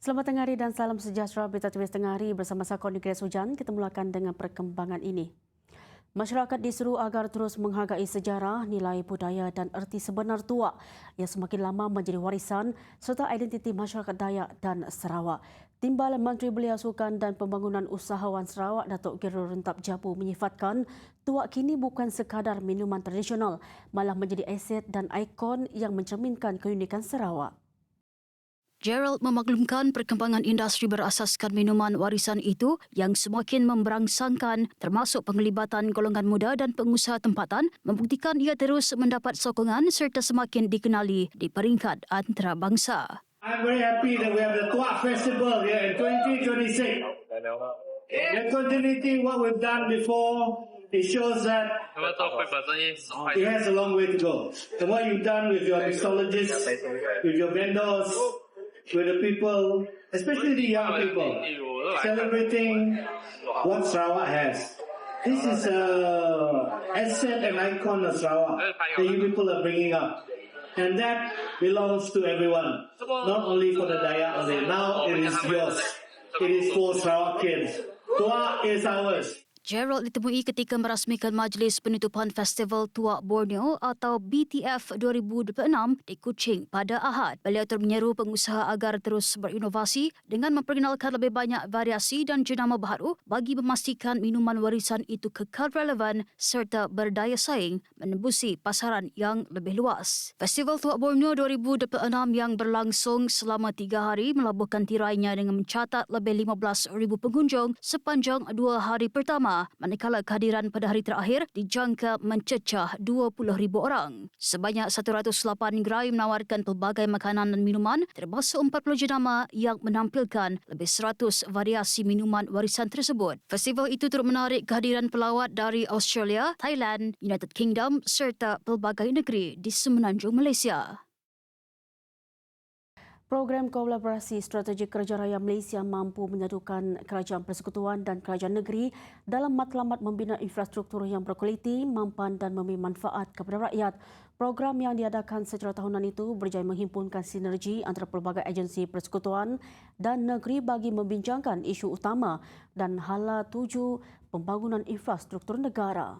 Selamat tengah hari dan salam sejahtera Berita Tulis Tengah Hari bersama saya Cornelius Hujan. Kita mulakan dengan perkembangan ini. Masyarakat diseru agar terus menghargai sejarah, nilai budaya dan erti sebenar Tuak yang semakin lama menjadi warisan serta identiti masyarakat Dayak dan Sarawak. Timbalan Menteri Belia Sukan dan Pembangunan Usahawan Sarawak Datuk Gero Rentap Jabu menyifatkan Tuak kini bukan sekadar minuman tradisional, malah menjadi aset dan ikon yang mencerminkan keunikan Sarawak. Gerald memaklumkan perkembangan industri berasaskan minuman warisan itu yang semakin memberangsangkan termasuk penglibatan golongan muda dan pengusaha tempatan membuktikan ia terus mendapat sokongan serta semakin dikenali di peringkat antarabangsa. I'm very happy that we have the Tuak Festival here in 2026. The continuity what we've done before, it shows that it has a long way to go. And what you've done with your mixologists, with your vendors, with the people, especially the young people, celebrating what Sarawak has. This is an asset and icon of Sarawak that you people are bringing up. And that belongs to everyone, not only for the Dayak only. Now it is yours. It is for Sarawak kids. Tuak is ours. Gerald ditemui ketika merasmikan Majlis Penutupan Festival Tuak Borneo atau BTF 2026 di Kuching pada Ahad. Beliau turut menyeru pengusaha agar terus berinovasi dengan memperkenalkan lebih banyak variasi dan jenama baru bagi memastikan minuman warisan itu kekal relevan serta berdaya saing menembusi pasaran yang lebih luas. Festival Tuak Borneo 2026 yang berlangsung selama 3 hari melabuhkan tirainya dengan mencatat lebih 15,000 pengunjung sepanjang 2 hari pertama, manakala kehadiran pada hari terakhir dijangka mencecah 20,000 orang. Sebanyak 108 gerai menawarkan pelbagai makanan dan minuman termasuk 40 jenama yang menampilkan lebih 100 variasi minuman warisan tersebut. Festival itu turut menarik kehadiran pelawat dari Australia, Thailand, United Kingdom serta pelbagai negeri di semenanjung Malaysia. Program kolaborasi strategi Kerja Raya Malaysia mampu menyadukan kerajaan persekutuan dan kerajaan negeri dalam matlamat membina infrastruktur yang berkualiti, mampan dan memberi manfaat kepada rakyat. Program yang diadakan secara tahunan itu berjaya menghimpunkan sinergi antara pelbagai agensi persekutuan dan negeri bagi membincangkan isu utama dan hala tuju pembangunan infrastruktur negara.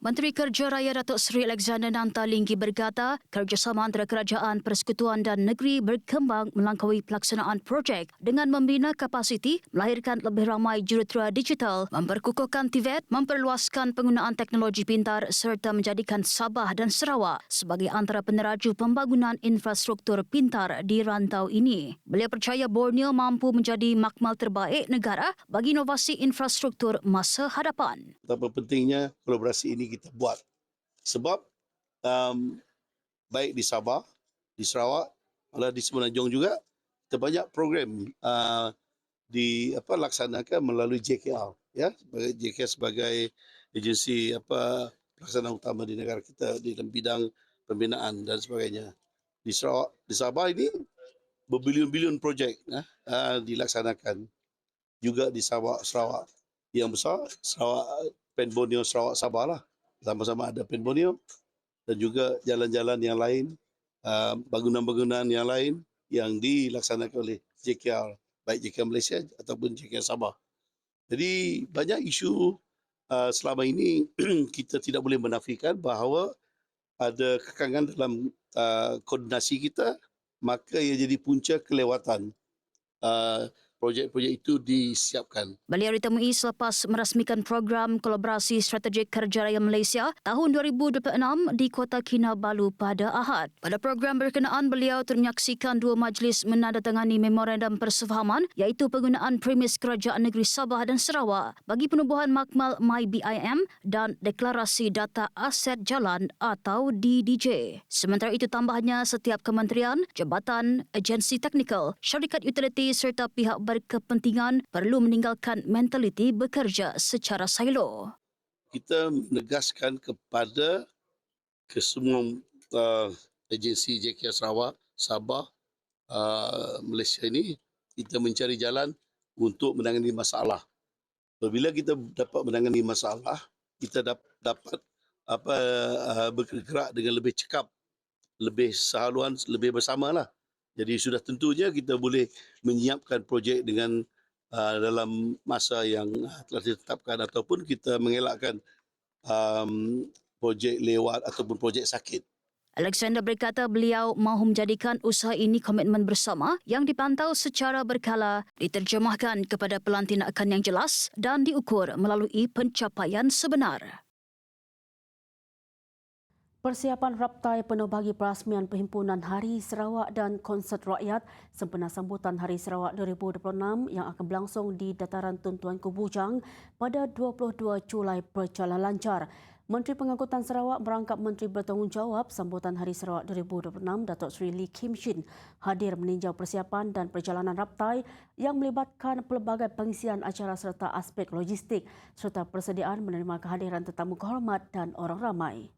Menteri Kerja Raya Datuk Seri Alexander Nantalinggi berkata, kerjasama antara kerajaan, persekutuan dan negeri berkembang melangkaui pelaksanaan projek dengan membina kapasiti, melahirkan lebih ramai jurutera digital, memperkukuhkan TVET, memperluaskan penggunaan teknologi pintar serta menjadikan Sabah dan Sarawak sebagai antara peneraju pembangunan infrastruktur pintar di rantau ini. Beliau percaya Borneo mampu menjadi makmal terbaik negara bagi inovasi infrastruktur masa hadapan. Betapa pentingnya kolaborasi ini kita buat sebab baik di Sabah, di Sarawak, malah di Semenanjung juga kita banyak program dilaksanakan melalui JKR, ya, JKR sebagai agensi pelaksanaan utama di negara kita di dalam bidang pembinaan dan sebagainya. Di Sarawak, di Sabah ini berbilion-bilion projek dilaksanakan, juga di Sarawak yang besar, Sarawak Pen Borneo Sarawak Sabah lah. Sama-sama ada Pen Borneo dan juga jalan-jalan yang lain, bangunan-bangunan yang lain yang dilaksanakan oleh JKR, baik JKR Malaysia ataupun JKR Sabah. Jadi banyak isu selama ini kita tidak boleh menafikan bahawa ada kekangan dalam koordinasi kita, maka ia jadi punca kelewatan projek-projek itu disiapkan. Beliau ditemui selepas merasmikan program kolaborasi strategik Kerja Raya Malaysia tahun 2026 di Kota Kinabalu pada Ahad. Pada program berkenaan, beliau menyaksikan 2 majlis menandatangani memorandum persefahaman iaitu penggunaan premis Kerajaan Negeri Sabah dan Sarawak bagi penubuhan makmal MyBIM dan Deklarasi Data Aset Jalan atau DDJ. Sementara itu tambahnya setiap kementerian, jabatan, agensi teknikal, syarikat utiliti serta pihak berkepentingan perlu meninggalkan mentaliti bekerja secara silo. Kita menegaskan kepada kesemua agensi JKR Sarawak, Sabah, Malaysia ini, kita mencari jalan untuk menangani masalah. Apabila kita dapat menangani masalah, kita dapat bergerak dengan lebih cekap, lebih sehaluan, lebih bersamalah. Jadi sudah tentunya kita boleh menyiapkan projek dengan dalam masa yang telah ditetapkan ataupun kita mengelakkan projek lewat ataupun projek sakit. Alexander berkata beliau mahu menjadikan usaha ini komitmen bersama yang dipantau secara berkala, diterjemahkan kepada pelantikan yang jelas dan diukur melalui pencapaian sebenar. Persiapan raptai penuh bagi perasmian Perhimpunan Hari Sarawak dan konsert rakyat sempena sambutan Hari Sarawak 2026 yang akan berlangsung di Dataran Tun Tuan Kubujang pada 22 Julai berjalan lancar. Menteri Pengangkutan Sarawak merangkap Menteri Bertanggungjawab Sambutan Hari Sarawak 2026 Datuk Seri Lee Kim Shin hadir meninjau persiapan dan perjalanan raptai yang melibatkan pelbagai pengisian acara serta aspek logistik serta persediaan menerima kehadiran tetamu kehormat dan orang ramai.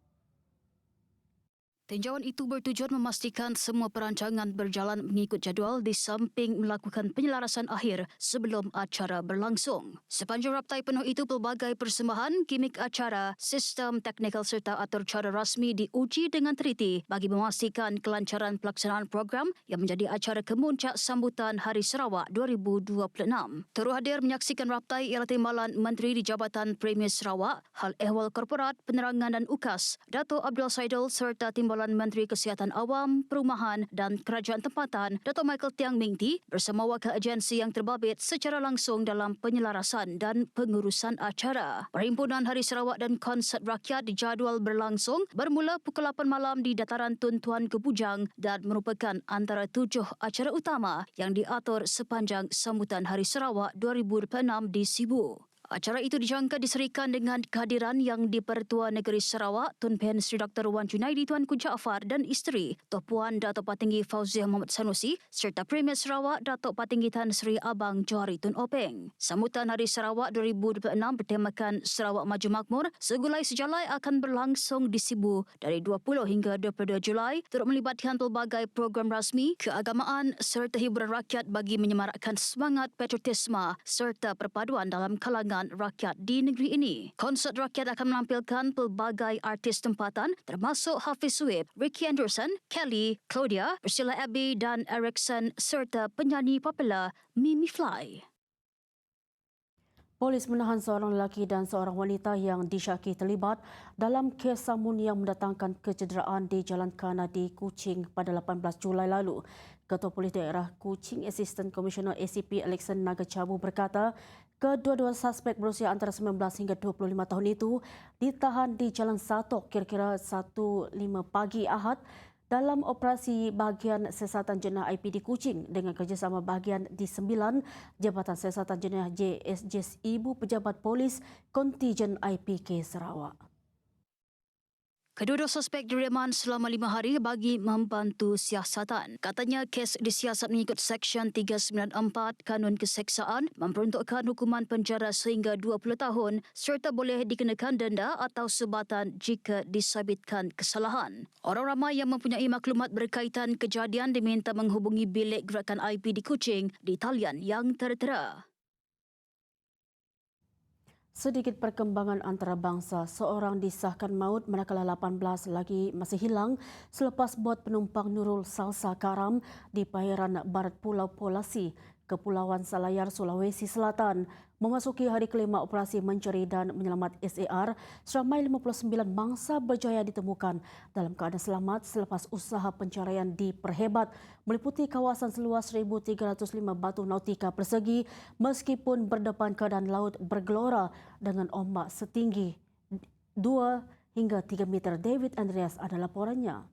Tinjauan itu bertujuan memastikan semua perancangan berjalan mengikut jadual di samping melakukan penyelarasan akhir sebelum acara berlangsung. Sepanjang raptai penuh itu, pelbagai persembahan, gimik acara, sistem teknikal serta atur cara rasmi diuji dengan teliti bagi memastikan kelancaran pelaksanaan program yang menjadi acara kemuncak sambutan Hari Sarawak 2026. Turut hadir menyaksikan raptai ialah Timbalan Menteri di Jabatan Premier Sarawak, Hal Ehwal Korporat, Penerangan dan UKAS, Dato' Abdul Saidul serta Timbalan Menteri Kesihatan Awam, Perumahan dan Kerajaan Tempatan, Dato' Michael Tiang Mingti bersama wakil agensi yang terbabit secara langsung dalam penyelarasan dan pengurusan acara. Perhimpunan Hari Sarawak dan konsert rakyat dijadual berlangsung bermula pukul 8 malam di Dataran Tun Tuan Kubujang dan merupakan antara 7 acara utama yang diatur sepanjang sambutan Hari Sarawak 2026 di Sibu. Acara itu dijangka diserikan dengan kehadiran Yang di-Pertua Negeri Sarawak, Tun Pen Sri Dr. Wan Junaidi Tuanku Jaafar dan isteri, Tuan Puan Dato' Patinggi Fauziah Muhammad Sanusi serta Premier Sarawak Dato' Patinggi Tan Sri Abang Johari Tun Openg. Sambutan Hari Sarawak 2026 bertemakan Sarawak Maju Makmur, segulai sejalai akan berlangsung di Sibu dari 20 hingga 22 Julai, turut melibatkan pelbagai program rasmi, keagamaan serta hiburan rakyat bagi menyemarakkan semangat patriotisme serta perpaduan dalam kalangan rakyat di negeri ini. Konsert rakyat akan menampilkan pelbagai artis tempatan termasuk Hafiz Suib, Ricky Anderson, Kelly, Claudia, Priscilla Abbey dan Erickson serta penyanyi popular Mimi Fly. Polis menahan seorang lelaki dan seorang wanita yang disyaki terlibat dalam kes samun yang mendatangkan kecederaan di Jalan Kana di Kuching pada 18 Julai lalu. Ketua Polis Daerah Kuching Assistant Commissioner ACP Alexander Nagacabu berkata, kedua-dua suspek berusia antara 19 hingga 25 tahun itu ditahan di Jalan Satok kira-kira 1:05 pagi Ahad dalam operasi bahagian siasatan jenayah IP di Kuching dengan kerjasama bahagian di 9 Jabatan Siasatan Jenayah JSJ Ibu Pejabat Polis Kontijen IPK Sarawak. Kedua-dua suspek direman selama 5 hari bagi membantu siasatan. Katanya kes disiasat mengikut Seksyen 394 Kanun Keseksaan memperuntukkan hukuman penjara sehingga 20 tahun serta boleh dikenakan denda atau sebatan jika disabitkan kesalahan. Orang ramai yang mempunyai maklumat berkaitan kejadian diminta menghubungi bilik gerakan IP di Kuching di talian yang tertera. Sedikit perkembangan antarabangsa, seorang disahkan maut manakala 18 lagi masih hilang selepas bot penumpang Nurul Salsa karam di perairan barat Pulau Polasi, Kepulauan Salayar, Sulawesi Selatan. Memasuki hari kelima operasi mencari dan menyelamat SAR, seramai 59 mangsa berjaya ditemukan dalam keadaan selamat selepas usaha pencarian diperhebat meliputi kawasan seluas 1,305 batu nautika persegi meskipun berdepan keadaan laut bergelora dengan ombak setinggi 2 hingga 3 meter. David Andreas ada laporannya.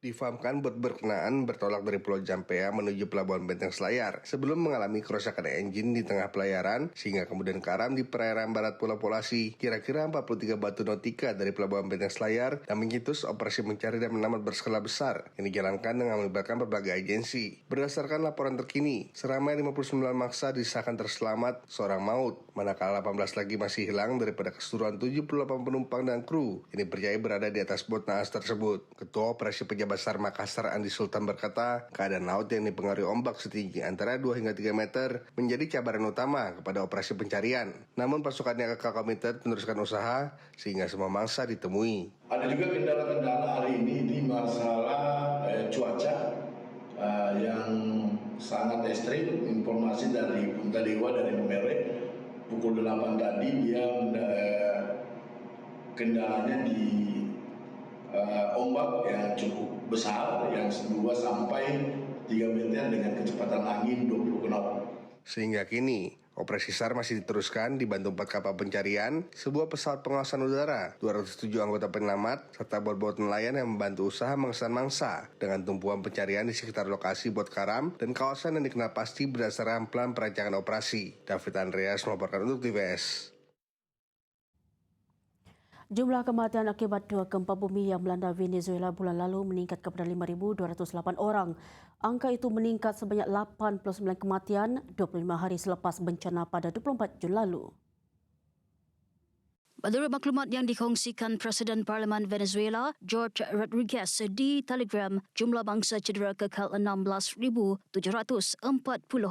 Difahamkan bot berkenaan bertolak dari Pulau Jampea menuju Pelabuhan Benteng Selayar sebelum mengalami kerusakan enjin di tengah pelayaran sehingga kemudian karam di perairan barat Pulau Polasi kira-kira 43 batu nautika dari Pelabuhan Benteng Selayar dan mencetus operasi mencari dan menyelamat berskala besar yang dijalankan dengan melibatkan berbagai agensi. Berdasarkan laporan terkini, seramai 59 mangsa disahkan terselamat, seorang maut, manakala 18 lagi masih hilang daripada keseluruhan 78 penumpang dan kru yang dipercayai berada di atas bot naas tersebut. Ketua Operasi Pejabat Besar Makassar Andi Sultan berkata, keadaan laut yang dipengaruhi ombak setinggi antara 2 hingga 3 meter menjadi cabaran utama kepada operasi pencarian. Namun pasukannya kekal komited meneruskan usaha sehingga semua mangsa ditemui. Ada juga kendala-kendala hari ini di masalah cuaca. yang sangat ekstrim. Informasi dari Punta Dewa dari Memerek pukul 8 tadi dia kendalanya di ombak yang cukup besar yang 2 sampai 3 meter dengan kecepatan angin 20 knot. Sehingga kini, operasi SAR masih diteruskan dibantu 4 kapal pencarian, sebuah pesawat pengawasan udara, 207 anggota penyelamat, serta bot-bot nelayan yang membantu usaha mengesan mangsa dengan tumpuan pencarian di sekitar lokasi Bot Karam dan kawasan yang dikenal pasti berdasarkan plan perancangan operasi. David Andreas melaporkan untuk TVS. Jumlah kematian akibat 2 gempa bumi yang melanda Venezuela bulan lalu meningkat kepada 5,208 orang. Angka itu meningkat sebanyak 89 kematian 25 hari selepas bencana pada 24 Jun lalu. Menurut maklumat yang dikongsikan Presiden Parlimen Venezuela, George Rodriguez di Telegram, jumlah mangsa cedera kekal 16,740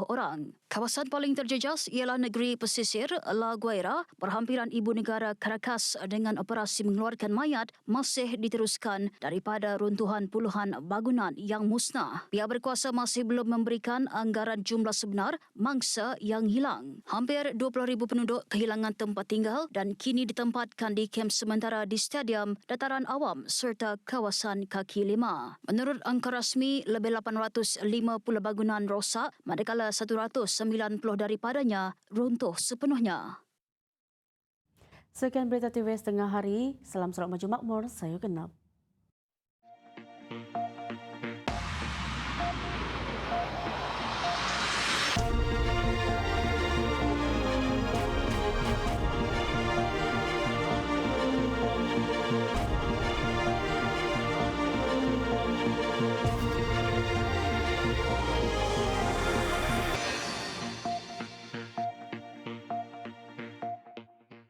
orang. Kawasan paling terjejas ialah negeri pesisir La Guaira, perhampiran ibu negara Caracas dengan operasi mengeluarkan mayat masih diteruskan daripada runtuhan puluhan bangunan yang musnah. Pihak berkuasa masih belum memberikan anggaran jumlah sebenar mangsa yang hilang. Hampir 20,000 penduduk kehilangan tempat tinggal dan kini ditempatkan di kem sementara di stadium, dataran awam serta kawasan kaki lima. Menurut angka rasmi, lebih 850 bangunan rosak, manakala 190 daripadanya runtuh sepenuhnya. Sekian berita TVS Tengah Hari. Salam selamat maju makmur. Saya Genap.